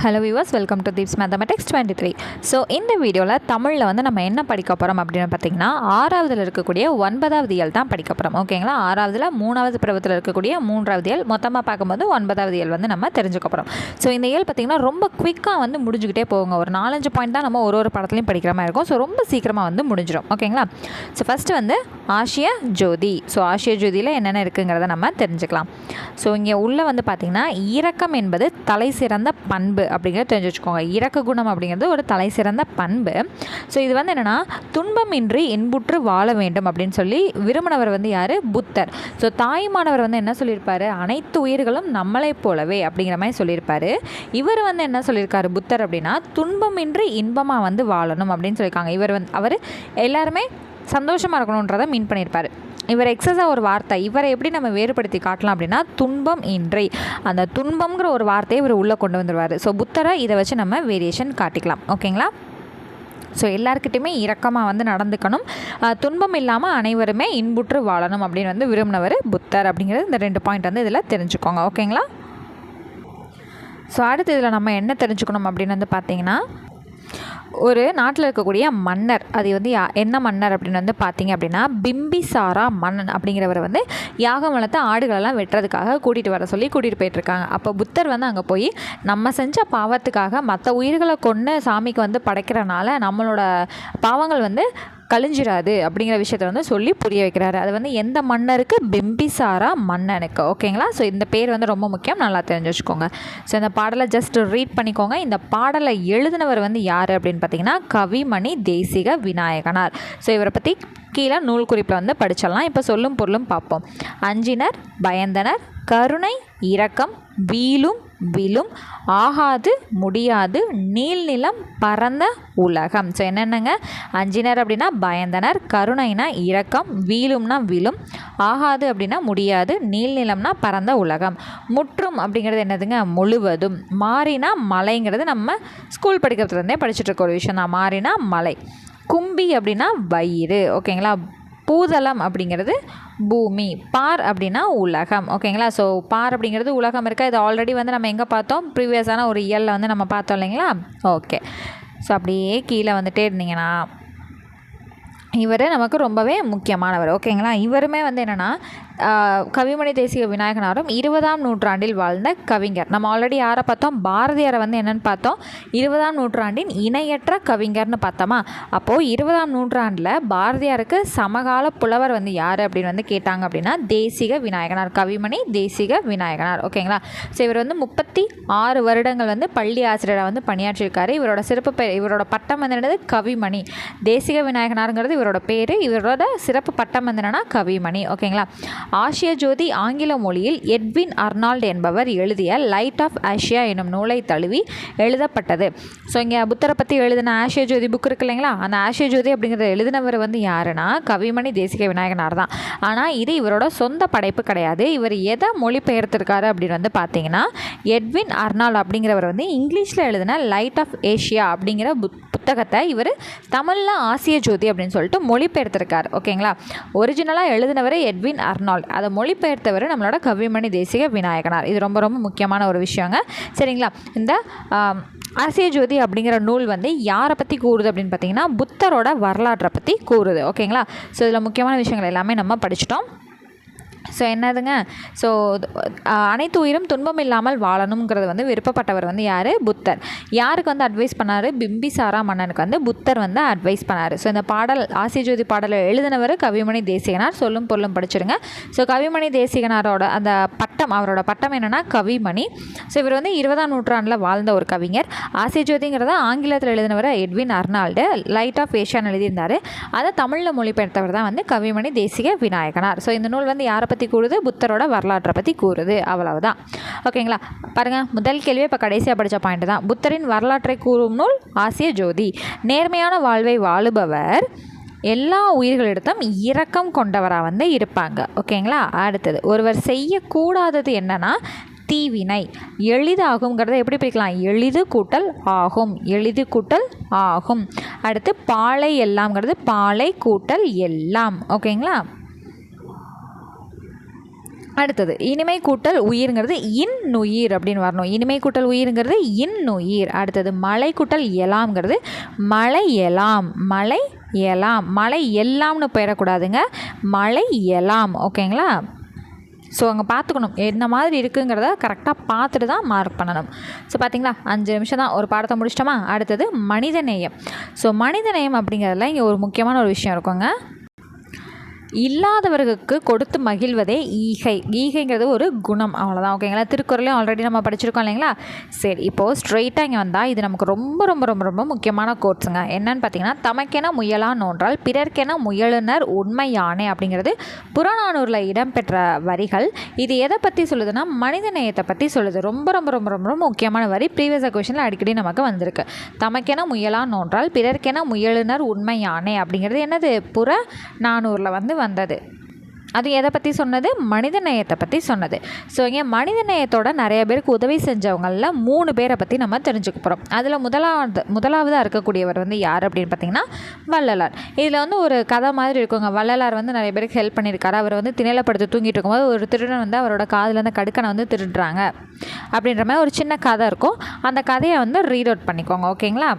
Hello viewers, welcome to Deeps mathematics 23. So இந்த வீடியோவில் தமிழில் வந்து நம்ம என்ன படிக்க போகிறோம் அப்படின்னு பார்த்தீங்கன்னா, ஆறாவதில் இருக்கக்கூடிய 9வது இயல் தான் படிக்க போகிறோம். ஓகேங்களா, ஆறாவதில் 3வது பருவத்தில் இருக்கக்கூடிய 3வது இயல், மொத்தமாக பார்க்கும்போது 9வது இயல் வந்து நம்ம தெரிஞ்சுக்க போகிறோம். ஸோ இந்த இயல் பார்த்திங்கன்னா ரொம்ப குவிக்காக வந்து முடிஞ்சுக்கிட்டே போகுங்க. ஒரு 4-5 பாயிண்ட் தான் நம்ம ஒரு படத்துலையும் படிக்கிற மாதிரி இருக்கும். ஸோ ரொம்ப சீக்கிரமாக வந்து முடிஞ்சிடும். ஓகேங்களா, ஸோ ஃபஸ்ட்டு வந்து ஆசிய ஜோதி. ஸோ ஆசிய ஜோதியில் என்னென்ன இருக்குங்கிறத நம்ம தெரிஞ்சுக்கலாம். ஸோ இங்கே உள்ளே வந்து பார்த்திங்கன்னா, இரக்கம் என்பது தலை சிறந்த பண்பு அப்படிங்கிறத தெரிஞ்சு வச்சுக்கோங்க. இரக்க குணம் அப்படிங்கிறது ஒரு தலை சிறந்த பண்பு. ஸோ இது வந்து என்னென்னா, துன்பமின்றி இன்புற்று வாழ வேண்டும் அப்படின்னு சொல்லி விரும்பினவர் வந்து யார்? புத்தர். ஸோ தாய்மானவர் வந்து என்ன சொல்லியிருப்பார்? அனைத்து உயிர்களும் நம்மளை போலவே அப்படிங்கிற மாதிரி சொல்லியிருப்பார். இவர் வந்து என்ன சொல்லியிருக்காரு புத்தர் அப்படின்னா, துன்பமின்றி இன்பமாக வந்து வாழணும் அப்படின்னு சொல்லியிருக்காங்க. அவர் எல்லாருமே சந்தோஷமாக இருக்கணுன்றதை மீன் பண்ணியிருப்பார். இவர் எக்ஸஸாக ஒரு வார்த்தை, இவரை எப்படி நம்ம வேறுபடுத்தி காட்டலாம் அப்படின்னா, துன்பம் இன்றி, அந்த துன்பம்ங்கிற ஒரு வார்த்தையை இவர் உள்ளே கொண்டு வந்துடுவார். ஸோ புத்தரை இதை வச்சு நம்ம வேரியேஷன் காட்டிக்கலாம். ஓகேங்களா, ஸோ எல்லாருக்கிட்டையுமே இரக்கமாக வந்து நடந்துக்கணும், துன்பம் இல்லாமல் அனைவருமே இன்புற்று வாழணும் அப்படின்னு வந்து விரும்பினவர் புத்தர் அப்படிங்கிறது இந்த 2 பாயிண்ட் வந்து இதில் தெரிஞ்சுக்கோங்க. ஓகேங்களா, ஸோ அடுத்து இதில் நம்ம என்ன தெரிஞ்சுக்கணும் அப்படின்னு வந்து பார்த்திங்கன்னா, ஒரு நாட்டில் இருக்கக்கூடிய மன்னர், அது வந்து என்ன மன்னர் அப்படின்னு வந்து பார்த்திங்க அப்படின்னா, பிம்பிசாரா மன்னன் அப்படிங்கிறவர் வந்து யாகம் வளர்த்த ஆடுகளெல்லாம் வெட்டுறதுக்காக கூட்டிகிட்டு போயிட்டுருக்காங்க. அப்போ புத்தர் வந்து அங்கே போய், நம்ம செஞ்ச பாவத்துக்காக மற்ற உயிர்களை கொண்டு சாமிக்கு வந்து படைக்கிறனால நம்மளோட பாவங்கள் வந்து கழிஞ்சிடாது அப்படிங்கிற விஷயத்தை வந்து சொல்லி புரிய வைக்கிறாரு. அது வந்து எந்த மன்னருக்கு? பிம்பிசாரா மன்னனுக்கு. ஓகேங்களா, ஸோ இந்த பேர் வந்து ரொம்ப முக்கியம், நல்லா தெரிஞ்சு வச்சுக்கோங்க. ஸோ இந்த பாடலை ஜஸ்ட் ரீட் பண்ணிக்கோங்க. இந்த பாடலை எழுதினவர் வந்து யார் அப்படின்னு பார்த்தீங்கன்னா, கவிமணி தேசிக விநாயகனார். ஸோ இவரை பற்றி கீழே நூல் குறிப்பில் வந்து படிச்சிடலாம். இப்போ சொல்லும் பொருளும் பார்ப்போம். அஞ்சினர், பயந்தனர், கருணை, இரக்கம், வீலும் விலும், ஆகாது முடியாது, நீள்நிலம் பரந்த உலகம். ஸோ என்னென்னங்க? அஞ்சினர் அப்படின்னா பயந்தனர், கருணைனா இரக்கம், வீலும்னா விலும், ஆகாது அப்படின்னா முடியாது, நீள்நிலம்னா பரந்த உலகம், முற்றும் அப்படிங்கிறது என்னதுங்க? முழுவதும், மாறினா மலைங்கிறது நம்ம ஸ்கூல் படிக்கிறதுலேருந்தே படிச்சுட்டு இருக்க ஒரு விஷயம் தான். மாறினா மலை, கும்பி அப்படின்னா வயிறு. ஓகேங்களா, பூதளம் அப்படிங்கிறது பூமி, பார் அப்படின்னா உலகம். ஓகேங்களா, ஸோ பார் அப்படிங்கிறது உலகம் இருக்கா, இது ஆல்ரெடி வந்து நம்ம எங்கே பார்த்தோம்? ப்ரீவியஸான ஒரு இயலில் வந்து நம்ம பார்த்தோம் இல்லைங்களா? ஓகே, ஸோ அப்படியே கீழே வந்துட்டே இருந்தீங்கன்னா, இவர் நமக்கு ரொம்பவே முக்கியமானவர். ஓகேங்களா, இவருமே வந்து என்னென்னா, கவிமணி தேசிக விநாயகனாரும் 20ஆம் நூற்றாண்டில் வாழ்ந்த கவிஞர். நம்ம ஆல்ரெடி யாரை பார்த்தோம்? பாரதியாரை வந்து என்னென்னு பார்த்தோம்? 20ஆம் நூற்றாண்டின் இணையற்ற கவிஞர்னு பார்த்தோமா? அப்போது 20ஆம் நூற்றாண்டில் பாரதியாருக்கு சமகால புலவர் வந்து யார் அப்படின்னு வந்து கேட்டாங்க அப்படின்னா, தேசிக விநாயகனார், கவிமணி தேசிக விநாயகனார். ஓகேங்களா, ஸோ இவர் வந்து 36 வருடங்கள் வந்து பள்ளி ஆசிரியராக வந்து பணியாற்றியிருக்காரு. இவரோட சிறப்பு பேர், இவரோட பட்டம் வந்து என்னது? கவிமணி. தேசிக விநாயகனாருங்கிறது இவரோட பேர், இவரோட சிறப்பு பட்டம் வந்து என்னன்னா கவிமணி. ஓகேங்களா, ஆசிய ஜோதி ஆங்கில மொழியில் எட்வின் அர்னால்ட் என்பவர் எழுதிய லைட் ஆஃப் ஆசியா எனும் நூலை தழுவி எழுதப்பட்டது. ஸோ இங்கே புத்தரை பற்றி எழுதின ஆசிய ஜோதி புக் இருக்கு இல்லைங்களா, அந்த ஆசிய ஜோதி அப்படிங்கிறத எழுதினவர் வந்து யாருன்னா கவிமணி தேசிக விநாயகனார் தான். ஆனால் இது இவரோட சொந்த படைப்பு கிடையாது. இவர் எதை மொழிபெயர்த்திருக்காரு அப்படின்னு வந்து பார்த்தீங்கன்னா, எட்வின் அர்னால்ட் அப்படிங்கிறவர் வந்து இங்கிலீஷில் எழுதின லைட் ஆஃப் ஏஷியா அப்படிங்கிற புத்தகத்தை இவர் தமிழில் ஆசிய ஜோதி அப்படின்னு சொல்லிட்டு மொழிபெயர்த்திருக்கார். ஓகேங்களா, ஒரிஜினலாக எழுதினவர் எட்வின் அர்னால்ட், அதை மொழிபெயர்த்தவர் நம்மளோட கவிமணி தேசிக விநாயகனார். இது ரொம்ப ரொம்ப முக்கியமான ஒரு விஷயங்க. சரிங்களா, இந்த ஆசிய ஜோதி அப்படிங்கிற நூல் வந்து யாரை பற்றி கூறுது அப்படின்னு பார்த்தீங்கன்னா, புத்தரோட வரலாற்றை பற்றி கூறுது. ஓகேங்களா, ஸோ இதில் முக்கியமான விஷயங்கள் எல்லாமே நம்ம படிச்சிட்டோம். ஸோ என்னதுங்க? ஸோ அனைத்து உயிரும் துன்பம் இல்லாமல் வாழணுங்கிறது வந்து விருப்பப்பட்டவர் வந்து யார்? புத்தர். யாருக்கு வந்து அட்வைஸ் பண்ணார்? பிம்பிசாரா மன்னனுக்கு வந்து புத்தர் வந்து அட்வைஸ் பண்ணார். ஸோ இந்த பாடல், ஆசிய ஜோதி பாடலை எழுதினவர் கவிமணி தேசிகனார். சொல்லும் பொருளும் படிச்சிருங்க. ஸோ கவிமணி தேசிகனாரோட அந்த பட்டம், அவரோட பட்டம் என்னென்னா கவிமணி. ஸோ இவர் வந்து 20ஆம் நூற்றாண்டில் வாழ்ந்த ஒரு கவிஞர். ஆசிய ஜோதிங்கிறத ஆங்கிலத்தில் எழுதினவர் எட்வின் அர்னால்டு, லைட் ஆஃப் ஏஷியான்னு எழுதியிருந்தார். அதை தமிழில் மொழிபெயர்த்தவர் தான் வந்து கவிமணி தேசிக விநாயகனார். ஸோ இந்த நூல் வந்து யாரை பற்றி கூறுது? புத்தரோட வரலாற்றை பற்றி கூறுது. அவ்வளவுதான். ஓகேங்களா, பாருங்கள், முதல் கேள்வி இப்போ கடைசியாக படித்த பாயிண்ட் தான். புத்தரின் வரலாற்றை கூறும் நூல் ஆசிய ஜோதி. நேர்மையான வாழ்வை வாழுபவர் எல்லா உயிர்களிடத்தும் இரக்கம் கொண்டவராக வந்து இருப்பாங்க. ஓகேங்களா, அடுத்தது, ஒருவர் செய்யக்கூடாதது என்னன்னா தீவினை. எளிதாகுங்கிறத எப்படி பிரிக்கலாம்? எளிது கூட்டல் ஆகும், எளிது கூட்டல் ஆகும். அடுத்து பாலை எல்லாம்ங்கிறது பாலை கூட்டல் எல்லாம். ஓகேங்களா, அடுத்தது இனிமை கூட்டல் உயிர்ங்கிறது இன்னுயிர் அப்படின்னு வரணும். இனிமை கூட்டல் உயிர்ங்கிறது இன்னுயிர். அடுத்தது மலை கூட்டல் எலாம்ங்கிறது மலை எலாம். மலை எலாம். மலை எல்லாம்னு போயிடக்கூடாதுங்க, மலை எலாம். ஓகேங்களா? ஸோ அங்கே பார்த்துக்கணும் என்ன மாதிரி இருக்குங்கிறத கரெக்டாக பார்த்துட்டு தான் மார்க் பண்ணணும். ஸோ பார்த்திங்களா 5 நிமிஷம் தான் ஒரு பாடத்தை முடிச்சிட்டோமா. அடுத்தது மனிதநேயம். ஸோ மனிதநேயம் அப்படிங்கிறதுல இங்கே ஒரு முக்கியமான ஒரு விஷயம் இருக்குங்க. இல்லாதவர்களுக்கு கொடுத்து மகிழ்வதே ஈகை. ஈகைங்கிறது ஒரு குணம், அவ்வளோதான். ஓகேங்களா? திருக்குறளையும் ஆல்ரெடி நம்ம படிச்சிருக்கோம் இல்லைங்களா? சரி, இப்போது ஸ்ட்ரெயிட்டாக இங்கே வந்தால் இது நமக்கு ரொம்ப ரொம்ப ரொம்ப ரொம்ப முக்கியமான கோட்ஸுங்க. என்னன்னு பார்த்தீங்கன்னா, தமக்கென முயலா நோன்றால் பிறர்க்கென முயலுனர் உண்மையானே அப்படிங்கிறது புறநானூரில் இடம்பெற்ற வரிகள். இது எதை பற்றி சொல்லுதுன்னா மனித நேயத்தை பற்றி சொல்லுது. ரொம்ப ரொம்ப ரொம்ப ரொம்ப முக்கியமான வரி. ப்ரீவியஸ் கொஷனில் அடிக்கடி நமக்கு வந்திருக்கு. தமக்கென முயலா நோன்றால் பிறர்க்கென முயலுனர் உண்மையானே அப்படிங்கிறது என்னது? புறநானூரில் வந்தது. அது எதை பற்றி சொன்னது? மனித நேயத்தை பற்றி சொன்னது. ஸோ இங்கே மனித நேயத்தோட நிறைய பேருக்கு உதவி செஞ்சவங்களில் 3 பேரை பற்றி நம்ம தெரிஞ்சுக்க போகிறோம். அதில் முதலாவதாக இருக்கக்கூடியவர் யார் அப்படின்னு பார்த்தீங்கன்னா வள்ளலார். இதில் ஒரு கதை மாதிரி இருக்குங்க. வள்ளலார் நிறைய பேருக்கு ஹெல்ப் பண்ணியிருக்காரு. அவர் திணையிலப்படுத்தி தூங்கிட்டு இருக்கும்போது ஒரு திருடன் அவரோட காதில் கடுக்கனை திருடுறாங்க அப்படின்ற மாதிரி ஒரு சின்ன கதை இருக்கும். அந்த கதையை ரீட் அவுட் பண்ணிக்கோங்க. ஓகேங்களா?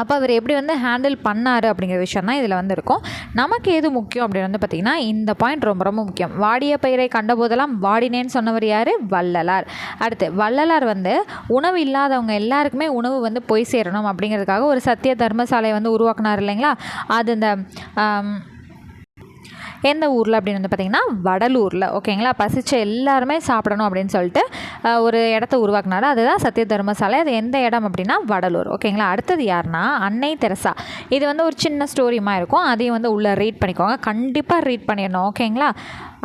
அப்போ அவர் எப்படி ஹேண்டில் பண்ணார் அப்படிங்கிற விஷயம் தான் இதில் இருக்கும். நமக்கு எது முக்கியம் அப்படின்னு பார்த்திங்கன்னா இந்த பாயிண்ட் ரொம்ப ரொம்ப முக்கியம். வாடிய பயிரை கண்டபோதெல்லாம் வாடினேன்னு சொன்னவர் யார்? வள்ளலார். அடுத்து வள்ளலார் உணவு இல்லாதவங்க எல்லாருக்குமே உணவு போய் சேரணும் அப்படிங்கிறதுக்காக ஒரு சத்திய தர்மசாலை உருவாக்குனார் இல்லைங்களா? அது இந்த எந்த ஊரில் அப்படின்னு பார்த்திங்கன்னா வடலூரில். ஓகேங்களா? பசிச்ச எல்லாருமே சாப்பிடணும் அப்படின்னு சொல்லிட்டு ஒரு இடத்த உருவாக்குனாரு. அதுதான் சத்திய தர்மசாலை. அது எந்த இடம் அப்படின்னா வடலூர். ஓகேங்களா? அடுத்தது யாருன்னா அன்னை தெரசா. இது ஒரு சின்ன ஸ்டோரிமா இருக்கும். அதையும் உள்ளே ரீட் பண்ணிக்கோங்க. கண்டிப்பாக ரீட் பண்ணிடணும். ஓகேங்களா?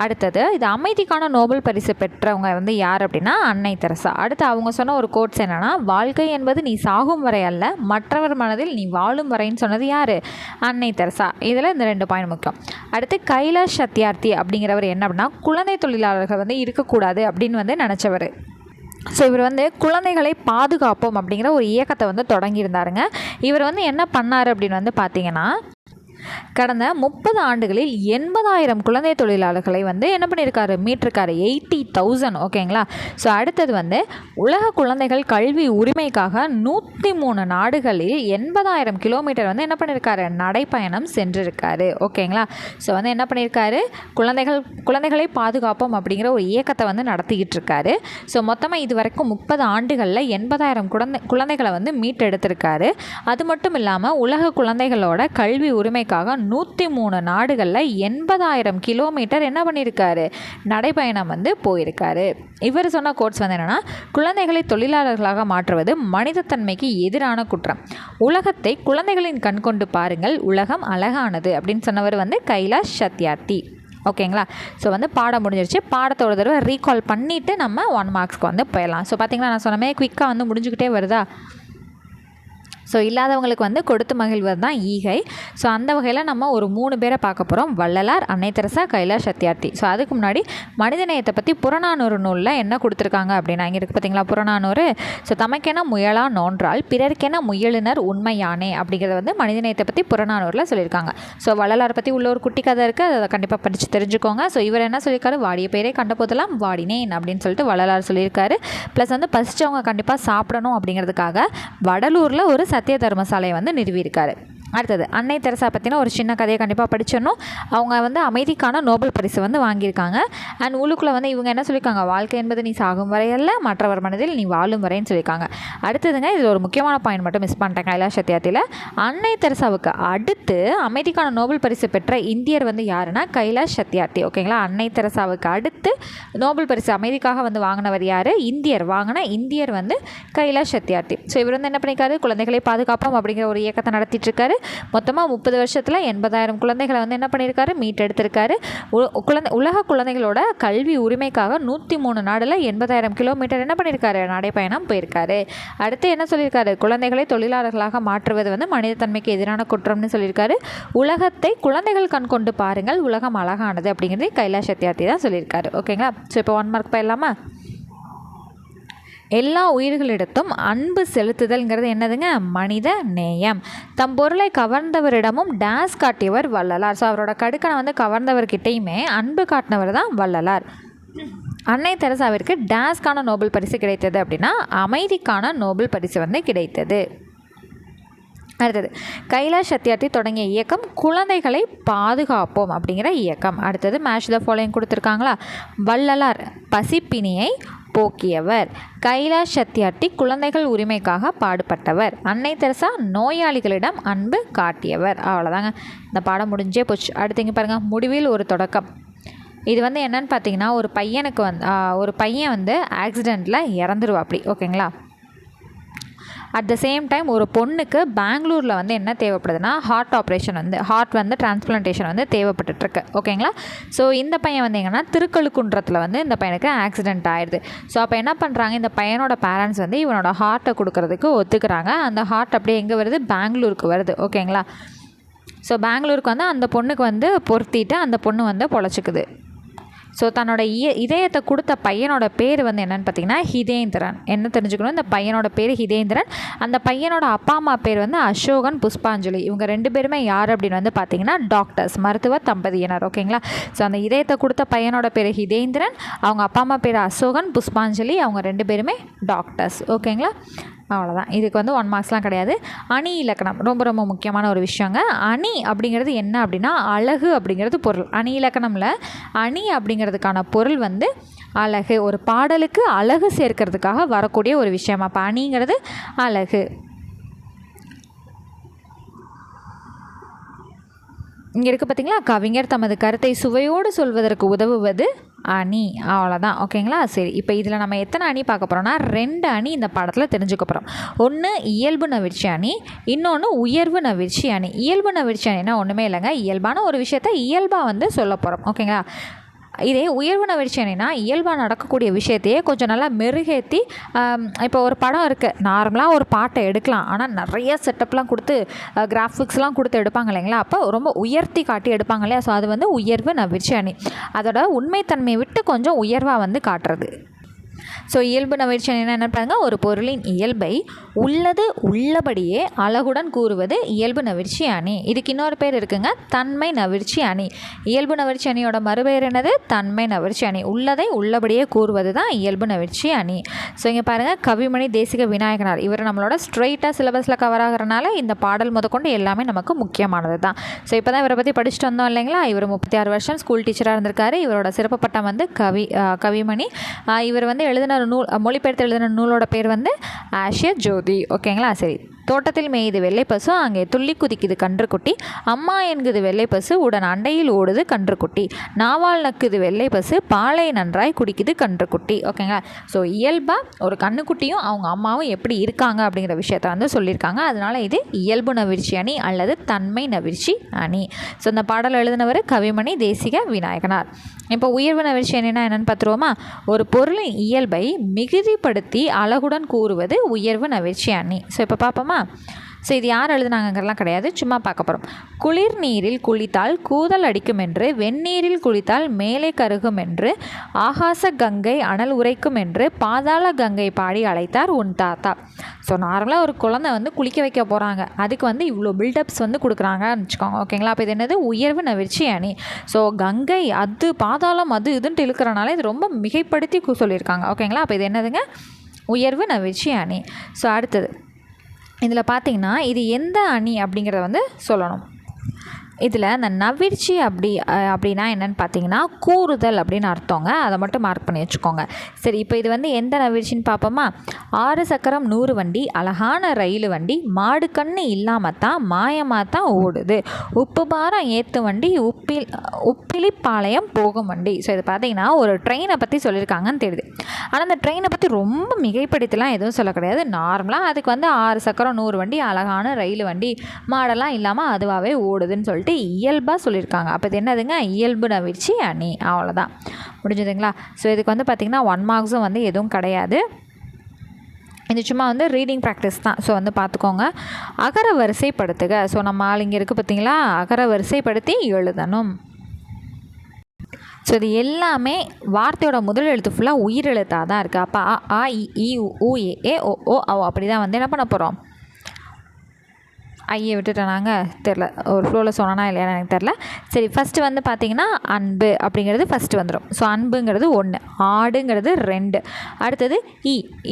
அடுத்தது இது அமைதிக்கான நோபல் பரிசு பெற்றவங்க யார் அப்படின்னா அன்னை தெரசா. அடுத்து அவங்க சொன்ன ஒரு கோட்ஸ் என்னென்னா, வாழ்க்கை என்பது நீ சாகும் வரை அல்ல, மற்றவர் மனதில் நீ வாழும் வரைன்னு சொன்னது யார்? அன்னை தெரசா. இதில் இந்த 2 பாயிண்ட் முக்கியம். அடுத்து கைலாஷ் சத்யார்த்தி அப்படிங்கிறவர் என்ன அப்படின்னா குழந்தை தொழிலாளர்கள் இருக்கக்கூடாது அப்படின்னு நினச்சவர். ஸோ இவர் குழந்தைகளை பாதுகாப்போம் அப்படிங்கிற ஒரு இயக்கத்தை தொடங்கியிருந்தாருங்க. இவர் என்ன பண்ணார் அப்படின்னு பார்த்தீங்கன்னா, கடந்த 30 ஆண்டுகளில் 80,000 குழந்தை தொழிலாளர்களை என்ன பண்ணியிருக்காரு? மீட்டிருக்காரு. 80,000. ஓகேங்களா? ஸோ அடுத்தது உலக குழந்தைகள் கல்வி உரிமைக்காக 103 நாடுகளில் 80,000 கிலோமீட்டர் என்ன பண்ணியிருக்காரு? நடைப்பயணம் சென்றிருக்காரு. ஓகேங்களா? ஸோ என்ன பண்ணியிருக்காரு? குழந்தைகளை பாதுகாப்போம் அப்படிங்கிற ஒரு இயக்கத்தை நடத்திக்கிட்டு இருக்காரு. ஸோ மொத்தமாக இது வரைக்கும் 30 ஆண்டுகளில் 80,000 குழந்தைகளை மீட்டெடுத்திருக்காரு. அது மட்டும் இல்லாமல் உலக குழந்தைகளோட கல்வி உரிமைக்காக 103 நாடுகளில் 80,000 கிலோமீட்டர் என்ன பண்ணியிருக்காரு? நடைப்பயணம் போயிருக்காரு. இவர் சொன்ன கோட்ஸ் என்னென்னா, குழந்தைகளை தொழிலாளர்களாக மாற்றுவது மனிதத்தன்மைக்கு எதிரான குற்றம். உலகத்தை குழந்தைகளின் கண் கொண்டு பாருங்கள், உலகம் அழகானது அப்படின்னு சொன்னவர் கைலாஷ் சத்யார்த்தி. ஓகேங்களா? ஸோ பாடம் முடிஞ்சிருச்சு. பாடத்தோட தடவை ரீகால் பண்ணிவிட்டு நம்ம 1 மார்க்ஸ்க்கு போயிடலாம். ஸோ பார்த்திங்கன்னா நான் சொன்ன மாதிரி குயிக்காக முடிஞ்சுக்கிட்டே வருதா? ஸோ இல்லாதவங்களுக்கு கொடுத்து மகிழ்வது தான் ஈகை. ஸோ அந்த வகையில் நம்ம ஒரு 3 பேரை பார்க்க போகிறோம். வள்ளலார், அன்னை தெரசா, கைலாஷ் சத்யார்த்தி. ஸோ அதுக்கு முன்னாடி மனிதநேயத்தை பற்றி புறநானூறு நூலில் என்ன கொடுத்துருக்காங்க அப்படின்னா, இங்கே இருக்குது பார்த்தீங்களா புறநானூறு. ஸோ தமக்கென முயலா நோன்றால் பிறர்க்கென முயலுனர் உண்மையானே அப்படிங்கிறத மனிதநேயத்தை பற்றி புறநானூரில் சொல்லியிருக்காங்க. ஸோ வள்ளலார் பற்றி உள்ள ஒரு குட்டி கதை இருக்குது, அதை கண்டிப்பாக படித்து தெரிஞ்சுக்கோங்க. ஸோ இவர் என்ன சொல்லியிருக்காரு? வாடிய பேரை கண்ட போதெல்லாம் வாடினேன் அப்படின்னு சொல்லிட்டு வள்ளலார் சொல்லியிருக்காரு. ப்ளஸ் பசிச்சவங்க கண்டிப்பாக சாப்பிடணும் அப்படிங்கிறதுக்காக வடலூரில் ஒரு சத்திய தர்மசாலையை நிறுவியிருக்காரு. அடுத்தது அன்னை தெரசா பற்றின ஒரு சின்ன கதையை கண்டிப்பாக படிச்சிடணும். அவங்க அமைதிக்கான நோபல் பரிசு வாங்கியிருக்காங்க. அண்ட் உள்ளுக்குள்ளே இவங்க என்ன சொல்லியிருக்காங்க? வாழ்க்கை என்பது நீ சாகும் வரையல்ல, மற்றவர் மனதில் நீ வாழும் வரைன்னு சொல்லியிருக்காங்க. அடுத்ததுங்க இதில் ஒரு முக்கியமான பாயிண்ட் மட்டும் மிஸ் பண்ணிட்டேன். கைலாஷ் சத்யார்த்தியில் அன்னை தெரசாவுக்கு அடுத்து அமைதிக்கான நோபல் பரிசு பெற்ற இந்தியர் யாருன்னா கைலாஷ் சத்யார்த்தி. ஓகேங்களா? அன்னை தெரசாவுக்கு அடுத்து நோபல் பரிசு அமைதிக்காக வாங்கினவர் யார்? வாங்கின இந்தியர் கைலாஷ் சத்யார்த்தி. ஸோ இவர் என்ன பண்ணியிருக்காரு? குழந்தைகளை பாதுகாப்போம் அப்படிங்கிற ஒரு இயக்கத்தை நடத்திட்டு இருக்காரு. மொத்தமாக 30 வருஷத்தில் 80,000 குழந்தைகளை என்ன பண்ணியிருக்காரு? மீட்டெடுத்திருக்காரு. உலக குழந்தைகளோட கல்வி உரிமைக்காக 103 நாடில் 80,000 கிலோமீட்டர் என்ன பண்ணியிருக்காரு? நடைப்பயணம் போயிருக்காரு. அடுத்து என்ன சொல்லியிருக்காரு? குழந்தைகளை தொழிலாளர்களாக மாற்றுவது மனிதத்தன்மைக்கு எதிரான குற்றம்னு சொல்லியிருக்காரு. உலகத்தை குழந்தைகள் கண் கொண்டு பாருங்கள், உலகம் அழகானது அப்படிங்கிறது கைலாஷ் சத்யார்த்தி தான் சொல்லியிருக்காரு. ஓகேங்களா? ஸோ இப்போ 1 மார்க் போயிடலாமா? எல்லா உயிர்களிடத்தும் அன்பு செலுத்துதல்ங்கிறது என்னதுங்க? மனித நேயம். தம் பொருளை கவர்ந்தவரிடமும் டேஸ் காட்டியவர் வள்ளலார். ஸோ அவரோட கடுக்கனை வந்து கவர்ந்தவர்கிட்டையுமே அன்பு காட்டினவர் தான் வள்ளலார். அன்னை தெரசாவிற்கு டேஸ்க்கான நோபல் பரிசு கிடைத்தது அப்படின்னா அமைதிக்கான நோபல் பரிசு வந்து கிடைத்தது. அடுத்தது கைலாஷ் சத்யார்த்தி தொடங்கிய இயக்கம் குழந்தைகளை பாதுகாப்போம் அப்படிங்கிற இயக்கம். அடுத்தது மேட்ச் த ஃபாலோயிங் கொடுத்துருக்காங்களா? வள்ளலார் பசிப்பினியை போக்கியவர். கைலாஷ் சத்யார்த்தி குழந்தைகள் உரிமைக்காக பாடுபட்டவர். அன்னை தெரசா நோயாளிகளிடம் அன்பு காட்டியவர். அவ்வளோதாங்க, இந்த பாடம் முடிஞ்சே போச்சு. அடுத்து இங்கே பாருங்கள், முடிவில் ஒரு தொடக்கம். இது வந்து என்னன்னு பார்த்தீங்கன்னா, ஒரு பையன் வந்து ஆக்சிடெண்ட்டில் இறந்துருவா அப்படி, ஓகேங்களா? அட் த சேம் டைம் ஒரு பொண்ணுக்கு பெங்களூரில் வந்து என்ன தேவைப்படுதுன்னா ஹார்ட் வந்து டிரான்ஸ்பிளான்டேஷன் வந்து தேவைப்பட்டுருக்கு, ஓகேங்களா? ஸோ இந்த பையன் வந்து எங்கன்னா திருக்கழுக்குன்றத்தில் வந்து இந்த பையனுக்கு ஆக்சிடெண்ட் ஆயிடுது. ஸோ அப்போ என்ன பண்ணுறாங்க, இந்த பையனோட பேரண்ட்ஸ் வந்து இவனோட ஹார்ட்டை கொடுக்கறதுக்கு ஒத்துக்கிறாங்க. அந்த ஹார்ட் அப்படியே எங்கே வருது? பெங்களூருக்கு வருது, ஓகேங்களா? ஸோ பெங்களூருக்கு வந்து அந்த பொண்ணுக்கு வந்து பொருத்திட்டு அந்த பொண்ணு வந்து பொழைச்சிக்குது. ஸோ தன்னோட இதயத்தை கொடுத்த பையனோட பேர் வந்து என்னென்னு பார்த்தீங்கன்னா ஹிதேந்திரன். என்ன தெரிஞ்சுக்கணும், இந்த பையனோட பேர் ஹிதேந்திரன். அந்த பையனோட அப்பா அம்மா பேர் வந்து அசோகன், புஷ்பாஞ்சலி. இவங்க 2 பேருமே யார் அப்படின்னு வந்து பார்த்தீங்கன்னா டாக்டர்ஸ், மருத்துவ தம்பதியினர், ஓகேங்களா? ஸோ அந்த இதயத்தை கொடுத்த பையனோட பேர் ஹிதேந்திரன், அவங்க அப்பா அம்மா பேர் அசோகன், புஷ்பாஞ்சலி. அவங்க 2 பேருமே டாக்டர்ஸ், ஓகேங்களா? அவ்வளோதான். இதுக்கு வந்து 1 மார்க்ஸ்லாம் கிடையாது. அணி இலக்கணம் ரொம்ப ரொம்ப முக்கியமான ஒரு விஷயங்க. அணி அப்படிங்கிறது என்ன அப்படின்னா அழகு அப்படிங்கிறது பொருள். அணி இலக்கணமில் அணி அப்படிங்கிறதுக்கான பொருள் வந்து அழகு. ஒரு பாடலுக்கு அழகு சேர்க்கறதுக்காக வரக்கூடிய ஒரு விஷயம். அப்போ அணிங்கிறது அழகு. இங்கே இருக்குது பார்த்தீங்களா, கவிஞர் தமது கருத்தை சுவையோடு சொல்வதற்கு உதவுவது அணி. அவ்வளோதான், ஓகேங்களா? சரி, இப்போ இதில் நம்ம எத்தனை அணி பார்க்க போகிறோம்னா 2 அணி இந்த பாடத்தில் தெரிஞ்சுக்க போகிறோம். ஒன்று இயல்பு நவிர்ச்சி அணி, இன்னொன்று உயர்வு நவிர்ச்சி அணி. இயல்பு நவிர்ச்சி அணினா ஒன்றுமே இல்லைங்க, இயல்பான ஒரு விஷயத்தை இயல்பாக வந்து சொல்ல போகிறோம், ஓகேங்களா? இதே உயர்வு நவிர்ச்சி அணினா இயல்பாக நடக்கக்கூடிய விஷயத்தையே கொஞ்சம் நல்லா மெருகேற்றி, இப்போ ஒரு படம் இருக்குது, நார்மலாக ஒரு பாட்டை எடுக்கலாம், ஆனால் நிறைய செட்டப்லாம் கொடுத்து கிராஃபிக்ஸ்லாம் கொடுத்து எடுப்பாங்க இல்லைங்களா? அப்போ ரொம்ப உயர்த்தி காட்டி எடுப்பாங்க இல்லையா? ஸோ அது வந்து உயர்வு நவிர்ச்சி அணி. அதோட உண்மைத்தன்மையை விட்டு கொஞ்சம் உயர்வாக வந்து காட்டுறது. ஸோ இயல்பு நவிர்ச்சி அணி என்ன பாருங்க, ஒரு பொருளின் இயல்பை உள்ளது உள்ளபடியே அழகுடன் கூறுவது இயல்பு நவிர்ச்சி அணி. இதுக்கு இன்னொரு பேர் இருக்குங்க, தன்மை நவிர்ச்சி அணி. இயல்பு நவிர்ச்சி அணியோட மறுபெயர் என்னது? தன்மை நவிர்ச்சி அணி. உள்ளதை உள்ளபடியே கூறுவது தான் இயல்பு நவிர்ச்சி அணி. ஸோ இங்கே பாருங்கள், கவிமணி தேசிக விநாயகனார். இவர் நம்மளோட ஸ்ட்ரெயிட்டாக சிலபஸில் கவர் ஆகிறனால இந்த பாடல் முதற்கொண்டு எல்லாமே நமக்கு முக்கியமானது தான். ஸோ இப்போ தான் இவரை பற்றி படிச்சுட்டு வந்தோம் இல்லைங்களா? இவர் 36 வருஷம் ஸ்கூல் டீச்சராக இருந்திருக்காரு. இவரோட சிறப்பு பட்டம் வந்து கவிமணி. இவர் வந்து எழுதின மொழிபெயர்த்து எழுதின நூலோட பேர் வந்து ஆசிய ஜோதி, ஓகேங்களா? சரி, தோட்டத்தில் மேய்து வெள்ளை பசு அங்கே துள்ளி குதிக்குது கன்றுக்குட்டி, அம்மா என்குது வெள்ளை பசு உடன் அண்டையில் ஓடுது கன்றுக்குட்டி, நாவால் நக்குது வெள்ளை பசு பாலை நன்றாய் குடிக்குது கன்றுக்குட்டி, ஓகேங்களா? ஸோ இயல்பாக ஒரு கண்ணுக்குட்டியும் அவங்க அம்மாவும் எப்படி இருக்காங்க அப்படிங்கிற விஷயத்த வந்து சொல்லியிருக்காங்க. அதனால் இது இயல்பு நவிர்ச்சி அணி அல்லது தன்மை நவிர்ச்சி அணி. ஸோ இந்த பாடல் எழுதினவர் கவிமணி தேசிக விநாயகனார். இப்போ உயர்வு நவிர்ச்சி அணினா என்னென்னு பார்த்துருவோமா? ஒரு பொருளின் இயல்பை மிகுதிப்படுத்தி அழகுடன் கூறுவது உயர்வு நவிர்ச்சி அணி. ஸோ இப்போ பார்ப்போமா? ஸோ இது யார் எழுதுனாங்கிறலாம் கிடையாது, சும்மா பார்க்க போகிறோம். குளிர் நீரில் குளித்தால் கூதல் அடிக்கும் என்று, வெந்நீரில் குளித்தால் மேலே கருகும் என்று, ஆகாச கங்கை அனல் உரைக்கும் என்று, பாதாள கங்கை பாடி அழைத்தார் உன் தாத்தா. ஸோ நார்மலாக ஒரு குழந்தை வந்து குளிக்க வைக்க போகிறாங்க, அதுக்கு வந்து இவ்வளோ பில்டப்ஸ் வந்து கொடுக்குறாங்கன்னு வச்சுக்கோங்க, ஓகேங்களா? அப்போ இது என்னது? உயர்வு நவிர்ச்சி அணி. ஸோ கங்கை அது பாதாளம் அது இதுன்ட்டு இழுக்கிறனால இது ரொம்ப மிகைப்படுத்தி சொல்லியிருக்காங்க, ஓகேங்களா? அப்போ இது என்னதுங்க? உயர்வு நவிர்ச்சி அணி. ஸோ அடுத்தது இதில் பார்த்திங்கன்னா இது எந்த அணி அப்படிங்கிறத வந்து சொல்லணும். இதில் அந்த நவிர்ச்சி அப்படின்னா என்னென்னு பார்த்தீங்கன்னா கூறுதல் அப்படின்னு அர்த்தங்க. அதை மட்டும் மார்க் பண்ணி வச்சுக்கோங்க. சரி, இப்போ இது வந்து எந்த நவிர்ச்சின்னு பார்ப்போமா? 6 சக்கரம் 100 வண்டி, அழகான ரயில் வண்டி, மாடு கண்ணு இல்லாமல் தான் மாயமாக தான் ஓடுது, உப்பு பாரம் ஏற்று வண்டி, உப்பிலிப்பாளையம் போகும் வண்டி. ஸோ இது பார்த்தீங்கன்னா ஒரு ட்ரெயினை பற்றி சொல்லியிருக்காங்கன்னு தெரியுது. ஆனால் அந்த ட்ரெயினை பற்றி ரொம்ப மிகைப்படுத்தலாம் எதுவும் சொல்ல கிடையாது. நார்மலாக அதுக்கு வந்து 6 சக்கரம் 100 வண்டி, அழகான ரயில் வண்டி, மாடெல்லாம் இல்லாமல் அதுவாகவே ஓடுதுன்னு சொல்லிட்டு இயல்பாக சொல்லியிருக்காங்க. அப்போ இது என்னதுங்க? இயல்பு நவிர்ச்சி அணி. அவ்வளோதான், முடிஞ்சதுங்களா? ஸோ இதுக்கு வந்து பார்த்திங்கன்னா 1 மார்க்ஸும் வந்து எதுவும் கிடையாது. இது சும்மா வந்து ரீடிங் ப்ராக்டிஸ் தான். ஸோ வந்து பார்த்துக்கோங்க. அகர வரிசைப்படுத்துக. ஸோ நம்ம ஆள் இங்கே இருக்குது பார்த்தீங்களா, அகர வரிசைப்படுத்தி எழுதணும். ஸோ இது எல்லாமே வார்த்தையோட முதல் எழுத்து ஃபுல்லாக உயிரெழுத்தாக தான் இருக்குது. அப்போ அ இ ஈ உ ஏ ஓ ஓ அவ் அப்படி தான் வந்து என்ன பண்ண போகிறோம். ஐயை விட்டுட்டேன் நாங்கள் தெரில, ஒரு ஃப்ளோவில் சொன்னா இல்லையா எனக்கு தெரில. சரி, ஃபஸ்ட்டு வந்து பார்த்திங்கன்னா அன்பு அப்படிங்கிறது ஃபஸ்ட்டு வந்துடும். ஸோ அன்புங்கிறது 1, ஆடுங்கிறது 2, அடுத்தது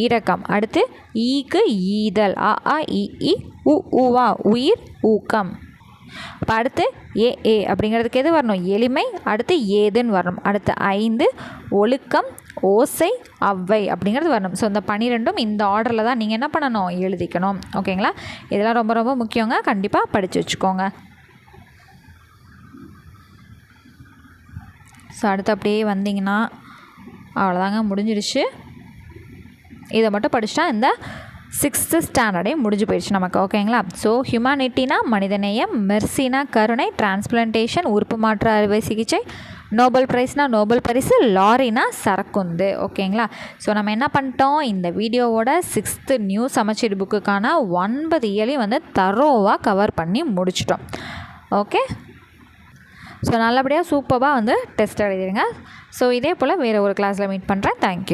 இரக்கம், அடுத்து ஈக்கு ஈதல், அ இ உ ஊவா உயிர் ஊக்கம். இப்போ அடுத்து ஏ அப்படிங்கிறதுக்கு எது வரணும், எளிமை, அடுத்து ஏதுன்னு வரணும், அடுத்து 5 ஒழுக்கம், ஓசை, அவ்வை அப்படிங்கிறது வரணும். ஸோ இந்த 12ம் இந்த ஆர்டரில் தான் நீங்கள் என்ன பண்ணணும், எழுதிக்கணும். ஓகேங்களா, இதெல்லாம் ரொம்ப ரொம்ப முக்கியங்க, கண்டிப்பாக படித்து வச்சுக்கோங்க. ஸோ அடுத்து அப்படியே வந்தீங்கன்னா அவ்வளோதாங்க, முடிஞ்சிடுச்சு. இதை மட்டும் படிச்சுட்டா இந்த 6th ஸ்டாண்டர்டே முடிஞ்சு போயிடுச்சு நமக்கு. ஓகேங்களா, ஸோ ஹியூமனிட்டினா மனிதநேயம், மெர்சினா கருணை, டிரான்ஸ்பிளான்டேஷன் உறுப்பு மாற்று அறுவை சிகிச்சை, நோபல் ப்ரைஸ்னால் நோபல் பரிசு, லாரினா சரக்குந்து. ஓகேங்களா, ஸோ நம்ம என்ன பண்ணிட்டோம், இந்த வீடியோவோட 6th நியூ சமச்சீர் புக்குக்கான 9 இயலையும் வந்து தரோவாக கவர் பண்ணி முடிச்சிட்டோம். ஓகே, ஸோ நல்லபடியாக சூப்பராக வந்து டெஸ்ட் எழுதிடுங்க. ஸோ இதே போல் வேறு ஒரு கிளாஸில் மீட் பண்ணுறேன். தேங்க்யூ.